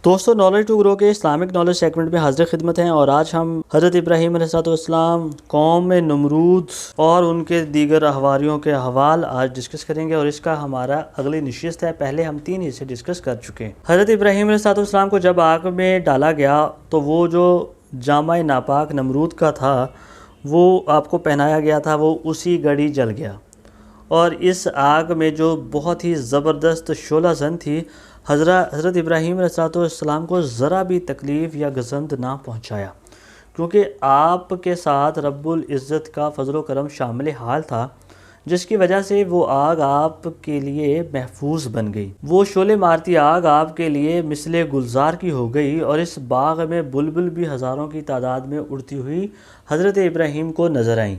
دوستو knowledge to grow کے Islamic knowledge segment میں حاضر خدمت ہیں، اور آج ہم حضرت ابراہیم علیہ السلام، قوم نمرود اور ان کے دیگر احواریوں کے احوال آج ڈسکس کریں گے، اور اس کا ہمارا اگلی نشست ہے۔ پہلے ہم 3 حصے ڈسکس کر چکے ہیں۔ حضرت ابراہیم علیہ السلام کو جب آگ میں ڈالا گیا تو وہ جو جامع ناپاک نمرود کا تھا وہ آپ کو پہنایا گیا تھا، وہ اسی گھڑی جل گیا، اور اس آگ میں جو بہت ہی زبردست شعلہ زن تھی، حضرت ابراہیم علیہ السلام کو ذرا بھی تکلیف یا گزند نہ پہنچایا، کیونکہ آپ کے ساتھ رب العزت کا فضل و کرم شامل حال تھا، جس کی وجہ سے وہ آگ آپ کے لیے محفوظ بن گئی۔ وہ شعلے مارتی آگ آپ کے لیے مثل گلزار کی ہو گئی، اور اس باغ میں بلبل بھی ہزاروں کی تعداد میں اڑتی ہوئی حضرت ابراہیم کو نظر آئیں۔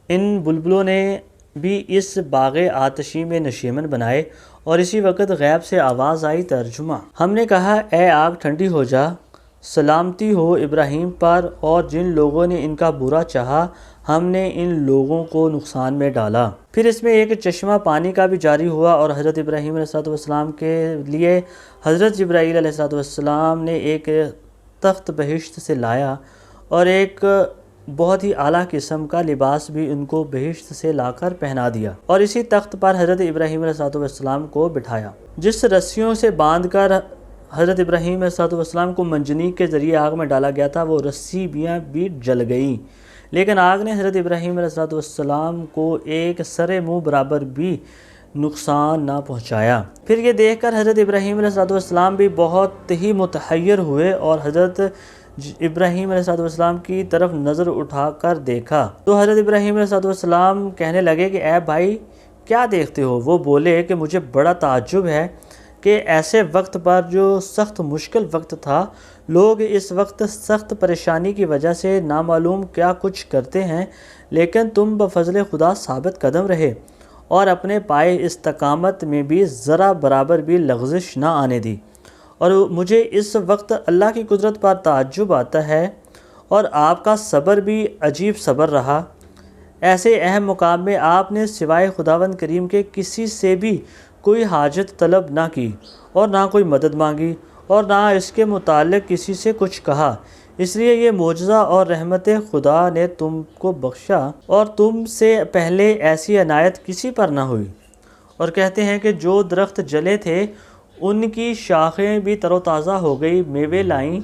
ان بلبلوں نے بھی اس باغ آتشی میں نشیمن بنائے، اور اسی وقت غیب سے آواز آئی، ترجمہ: ہم نے کہا اے آگ ٹھنڈی ہو جا، سلامتی ہو ابراہیم پر، اور جن لوگوں نے ان کا برا چاہا ہم نے ان لوگوں کو نقصان میں ڈالا۔ پھر اس میں ایک چشمہ پانی کا بھی جاری ہوا، اور حضرت ابراہیم علیہ السلام کے لیے حضرت جبرائیل علیہ السلام نے ایک تخت بہشت سے لایا، اور ایک بہت ہی اعلیٰ قسم کا لباس بھی ان کو بہشت سے لا کر پہنا دیا، اور اسی تخت پر حضرت ابراہیم علیہ السلام کو بٹھایا۔ جس رسیوں سے باندھ کر حضرت ابراہیم علیہ السلام کو منجنیق کے ذریعے آگ میں ڈالا گیا تھا، وہ رسیاں بھی جل گئیں، لیکن آگ نے حضرت ابراہیم علیہ السلام کو ایک سر منہ برابر بھی نقصان نہ پہنچایا۔ پھر یہ دیکھ کر حضرت ابراہیم علیہ السلام بھی بہت ہی متحیر ہوئے، اور حضرت ابراہیم علیہ السلام کی طرف نظر اٹھا کر دیکھا تو حضرت ابراہیم علیہ السلام کہنے لگے کہ اے بھائی کیا دیکھتے ہو؟ وہ بولے کہ مجھے بڑا تعجب ہے کہ ایسے وقت پر جو سخت مشکل وقت تھا، لوگ اس وقت سخت پریشانی کی وجہ سے نامعلوم کیا کچھ کرتے ہیں، لیکن تم بفضل خدا ثابت قدم رہے اور اپنے پائے استقامت میں بھی ذرا برابر بھی لغزش نہ آنے دی، اور مجھے اس وقت اللہ کی قدرت پر تعجب آتا ہے، اور آپ کا صبر بھی عجیب صبر رہا۔ ایسے اہم مقام میں آپ نے سوائے خداوند کریم کے کسی سے بھی کوئی حاجت طلب نہ کی، اور نہ کوئی مدد مانگی، اور نہ اس کے متعلق کسی سے کچھ کہا۔ اس لیے یہ معجزہ اور رحمت خدا نے تم کو بخشا، اور تم سے پہلے ایسی عنایت کسی پر نہ ہوئی۔ اور کہتے ہیں کہ جو درخت جلے تھے ان کی شاخیں بھی تر و تازہ ہو گئی، میوے لائیں،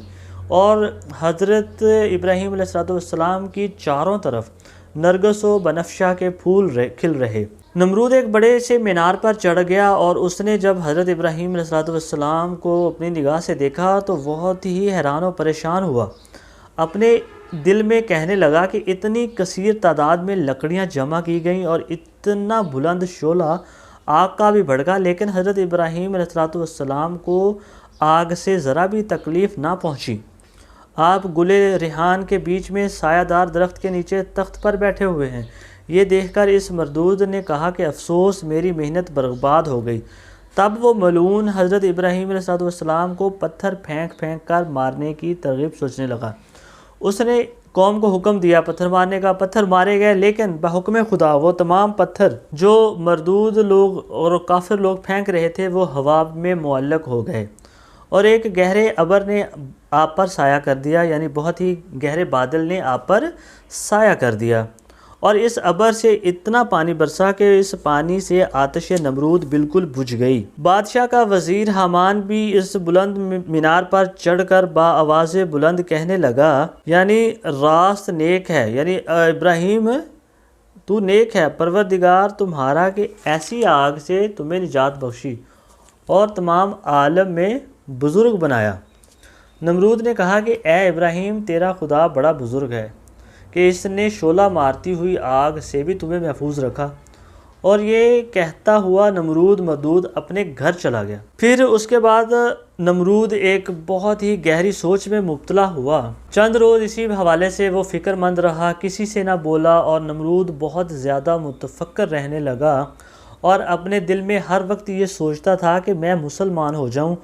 اور حضرت ابراہیم علیہ السلام کی چاروں طرف نرگس و بنفشہ کے پھول کھل رہے۔ نمرود ایک بڑے سے مینار پر چڑھ گیا، اور اس نے جب حضرت ابراہیم علیہ السلام کو اپنی نگاہ سے دیکھا تو بہت ہی حیران و پریشان ہوا۔ اپنے دل میں کہنے لگا کہ اتنی کثیر تعداد میں لکڑیاں جمع کی گئیں اور اتنا بلند شعلہ آگ کا بھی بھڑکا، لیکن حضرت ابراہیم علیہ السلام کو آگ سے ذرا بھی تکلیف نہ پہنچی۔ آپ گلے ریحان کے بیچ میں سایہ دار درخت کے نیچے تخت پر بیٹھے ہوئے ہیں۔ یہ دیکھ کر اس مردود نے کہا کہ افسوس، میری محنت برباد ہو گئی۔ تب وہ ملعون حضرت ابراہیم علیہ السلام کو پتھر پھینک پھینک کر مارنے کی ترغیب سوچنے لگا۔ اس نے قوم کو حکم دیا پتھر مارنے کا۔ پتھر مارے گئے، لیکن بحکم خدا وہ تمام پتھر جو مردود لوگ اور کافر لوگ پھینک رہے تھے وہ ہوا میں معلق ہو گئے، اور ایک گہرے ابر نے آپ پر سایہ کر دیا، یعنی بہت ہی گہرے بادل نے آپ پر سایہ کر دیا، اور اس ابر سے اتنا پانی برسا کہ اس پانی سے آتش نمرود بالکل بجھ گئی۔ بادشاہ کا وزیر حامان بھی اس بلند مینار پر چڑھ کر با آواز بلند کہنے لگا، یعنی راست نیک ہے، یعنی ابراہیم تو نیک ہے، پروردگار تمہارا کہ ایسی آگ سے تمہیں نجات بخشی اور تمام عالم میں بزرگ بنایا۔ نمرود نے کہا کہ اے ابراہیم تیرا خدا بڑا بزرگ ہے کہ اس نے شعلہ مارتی ہوئی آگ سے بھی تمہیں محفوظ رکھا۔ اور یہ کہتا ہوا نمرود مردود اپنے گھر چلا گیا۔ پھر اس کے بعد نمرود ایک بہت ہی گہری سوچ میں مبتلا ہوا۔ چند روز اسی حوالے سے وہ فکر مند رہا، کسی سے نہ بولا، اور نمرود بہت زیادہ متفکر رہنے لگا، اور اپنے دل میں ہر وقت یہ سوچتا تھا کہ میں مسلمان ہو جاؤں،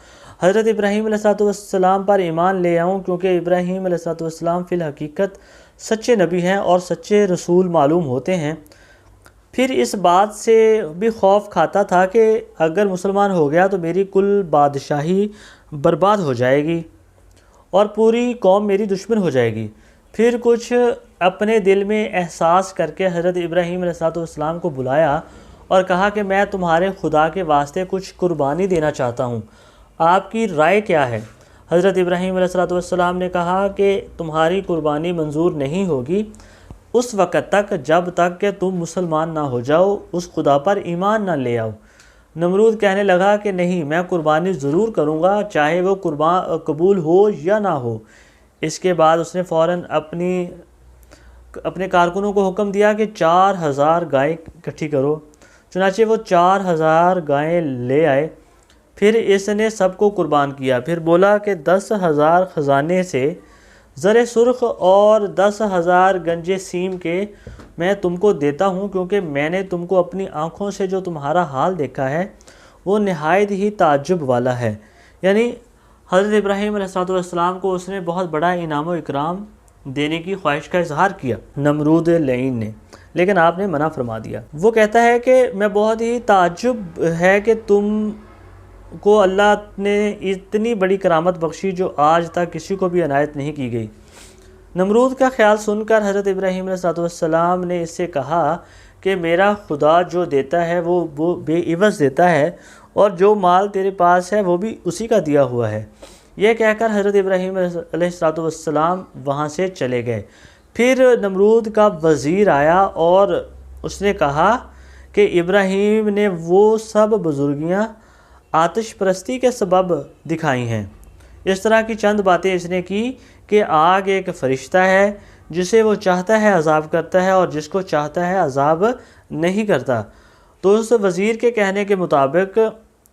حضرت ابراہیم علیہ السلام پر ایمان لے آؤں، کیونکہ ابراہیم علیہ السلام فی الحقیقت سچے نبی ہیں اور سچے رسول معلوم ہوتے ہیں۔ پھر اس بات سے بھی خوف کھاتا تھا کہ اگر مسلمان ہو گیا تو میری کل بادشاہی برباد ہو جائے گی اور پوری قوم میری دشمن ہو جائے گی۔ پھر کچھ اپنے دل میں احساس کر کے حضرت ابراہیم علیہ السلام کو بلایا اور کہا کہ میں تمہارے خدا کے واسطے کچھ قربانی دینا چاہتا ہوں، آپ کی رائے کیا ہے؟ حضرت ابراہیم علیہ السلام نے کہا کہ تمہاری قربانی منظور نہیں ہوگی اس وقت تک جب تک کہ تم مسلمان نہ ہو جاؤ، اس خدا پر ایمان نہ لے آؤ۔ نمرود کہنے لگا کہ نہیں، میں قربانی ضرور کروں گا، چاہے وہ قبول ہو یا نہ ہو۔ اس کے بعد اس نے فوراً اپنے کارکنوں کو حکم دیا کہ 4000 گائیں اکٹھی کرو۔ چنانچہ وہ 4000 گائیں لے آئے، پھر اس نے سب کو قربان کیا۔ پھر بولا کہ 10,000 خزانے سے زر سرخ اور 10,000 گنجے سیم کے میں تم کو دیتا ہوں، کیونکہ میں نے تم کو اپنی آنکھوں سے جو تمہارا حال دیکھا ہے وہ نہایت ہی تعجب والا ہے۔ یعنی حضرت ابراہیم علیہ السلام کو اس نے بہت بڑا انعام و اکرام دینے کی خواہش کا اظہار کیا نمرود لعین نے، لیکن آپ نے منع فرما دیا۔ وہ کہتا ہے کہ میں بہت ہی تعجب ہے کہ تم کو اللہ نے اتنی بڑی کرامت بخشی جو آج تک کسی کو بھی عنایت نہیں کی گئی۔ نمرود کا خیال سن کر حضرت ابراہیم علیہ السلام نے اس سے کہا کہ میرا خدا جو دیتا ہے وہ بے عوض دیتا ہے، اور جو مال تیرے پاس ہے وہ بھی اسی کا دیا ہوا ہے۔ یہ کہہ کر حضرت ابراہیم علیہ السلام وہاں سے چلے گئے۔ پھر نمرود کا وزیر آیا اور اس نے کہا کہ ابراہیم نے وہ سب بزرگیاں آتش پرستی کے سبب دکھائی ہیں۔ اس طرح کی چند باتیں اس نے کی کہ آگ ایک فرشتہ ہے، جسے وہ چاہتا ہے عذاب کرتا ہے اور جس کو چاہتا ہے عذاب نہیں کرتا۔ تو اس وزیر کے کہنے کے مطابق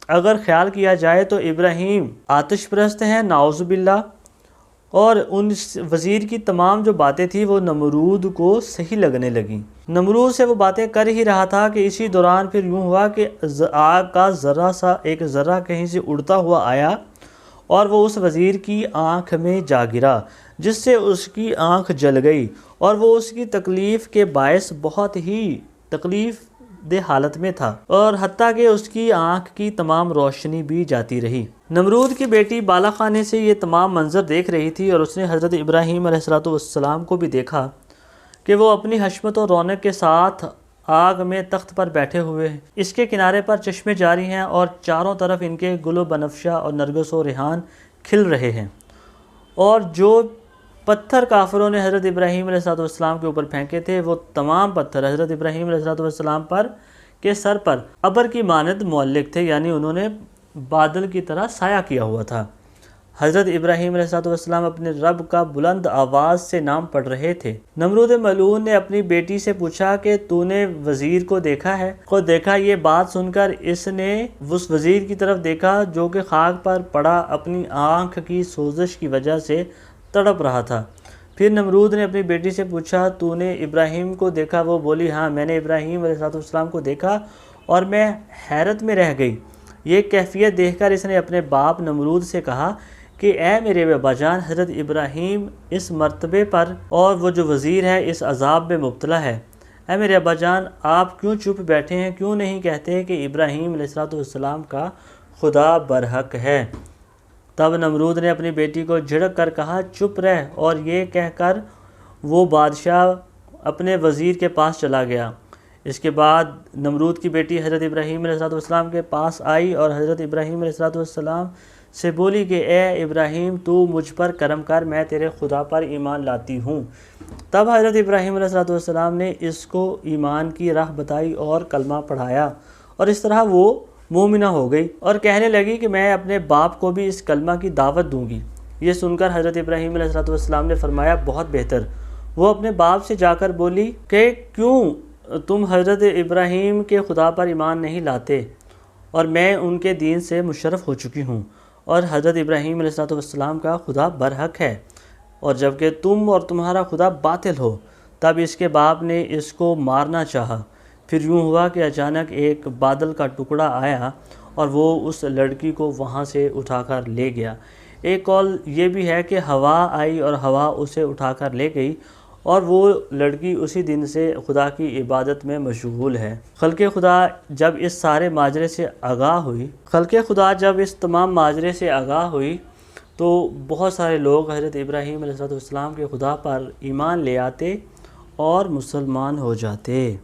اگر خیال کیا جائے تو ابراہیم آتش پرست ہیں، نعوذ باللہ، اور ان وزیر کی تمام جو باتیں تھیں وہ نمرود کو صحیح لگنے لگیں۔ نمرود سے وہ باتیں کر ہی رہا تھا کہ اسی دوران پھر یوں ہوا کہ آگ کا ایک ذرہ کہیں سے اڑتا ہوا آیا اور وہ اس وزیر کی آنکھ میں جا گرا، جس سے اس کی آنکھ جل گئی اور وہ اس کی تکلیف کے باعث بہت ہی تکلیف دہ حالت میں تھا، اور حتیٰ کہ اس کی آنکھ کی تمام روشنی بھی جاتی رہی۔ نمرود کی بیٹی بالا خانے سے یہ تمام منظر دیکھ رہی تھی اور اس نے حضرت ابراہیم علیہ السلام کو بھی دیکھا کہ وہ اپنی حشمت و رونق کے ساتھ آگ میں تخت پر بیٹھے ہوئے ہیں۔ اس کے کنارے پر چشمے جاری ہیں اور چاروں طرف ان کے گل و بنفشہ اور نرگس و ریحان کھل رہے ہیں، اور جو پتھر کافروں نے حضرت ابراہیم علیہ السلام کے اوپر پھینکے تھے وہ تمام پتھر حضرت ابراہیم علیہ السلام پر کے سر پر ابر کی مانند معلق تھے، یعنی انہوں نے بادل کی طرح سایہ کیا ہوا تھا۔ حضرت ابراہیم علیہ السلام اپنے رب کا بلند آواز سے نام پڑھ رہے تھے۔ نمرود ملعون نے اپنی بیٹی سے پوچھا کہ تو نے وزیر کو دیکھا ہے؟ یہ بات سن کر اس نے اس وزیر کی طرف دیکھا جو کہ خاک پر پڑا اپنی آنکھ کی سوزش کی وجہ سے تڑپ رہا تھا۔ پھر نمرود نے اپنی بیٹی سے پوچھا تو نے ابراہیم کو دیکھا؟ وہ بولی ہاں، میں نے ابراہیم علیہ السلام کو دیکھا اور میں حیرت میں رہ گئی۔ یہ کیفیت دیکھ کر اس نے اپنے باپ نمرود سے کہا کہ اے میرے ابا جان، حضرت ابراہیم اس مرتبے پر اور وہ جو وزیر ہے اس عذاب میں مبتلا ہے۔ اے میرے ابا جان، آپ کیوں چپ بیٹھے ہیں؟ کیوں نہیں کہتے کہ ابراہیم علیہ السلام کا خدا برحق ہے؟ تب نمرود نے اپنی بیٹی کو جھڑک کر کہا چپ رہ، اور یہ کہہ کر وہ بادشاہ اپنے وزیر کے پاس چلا گیا۔ اس کے بعد نمرود کی بیٹی حضرت ابراہیم علیہ السلام کے پاس آئی اور حضرت ابراہیم علیہ السلام سے بولی کہ اے ابراہیم، تو مجھ پر کرم کر، میں تیرے خدا پر ایمان لاتی ہوں۔ تب حضرت ابراہیم علیہ السلام نے اس کو ایمان کی راہ بتائی اور کلمہ پڑھایا، اور اس طرح وہ مومنہ ہو گئی اور کہنے لگی کہ میں اپنے باپ کو بھی اس کلمہ کی دعوت دوں گی۔ یہ سن کر حضرت ابراہیم علیہ السلام نے فرمایا بہت بہتر۔ وہ اپنے باپ سے جا کر بولی کہ کیوں تم حضرت ابراہیم کے خدا پر ایمان نہیں لاتے، اور میں ان کے دین سے مشرف ہو چکی ہوں، اور حضرت ابراہیم علیہ السلام کا خدا برحق ہے، اور جبکہ تم اور تمہارا خدا باطل ہو۔ تب اس کے باپ نے اس کو مارنا چاہا۔ پھر یوں ہوا کہ اچانک ایک بادل کا ٹکڑا آیا اور وہ اس لڑکی کو وہاں سے اٹھا کر لے گیا۔ ایک قول یہ بھی ہے کہ ہوا آئی اور ہوا اسے اٹھا کر لے گئی، اور وہ لڑکی اسی دن سے خدا کی عبادت میں مشغول ہے۔ خلق خدا جب اس سارے ماجرے سے تمام ماجرے سے آگاہ ہوئی تو بہت سارے لوگ حضرت ابراہیم علیہ السلام کے خدا پر ایمان لے آتے اور مسلمان ہو جاتے۔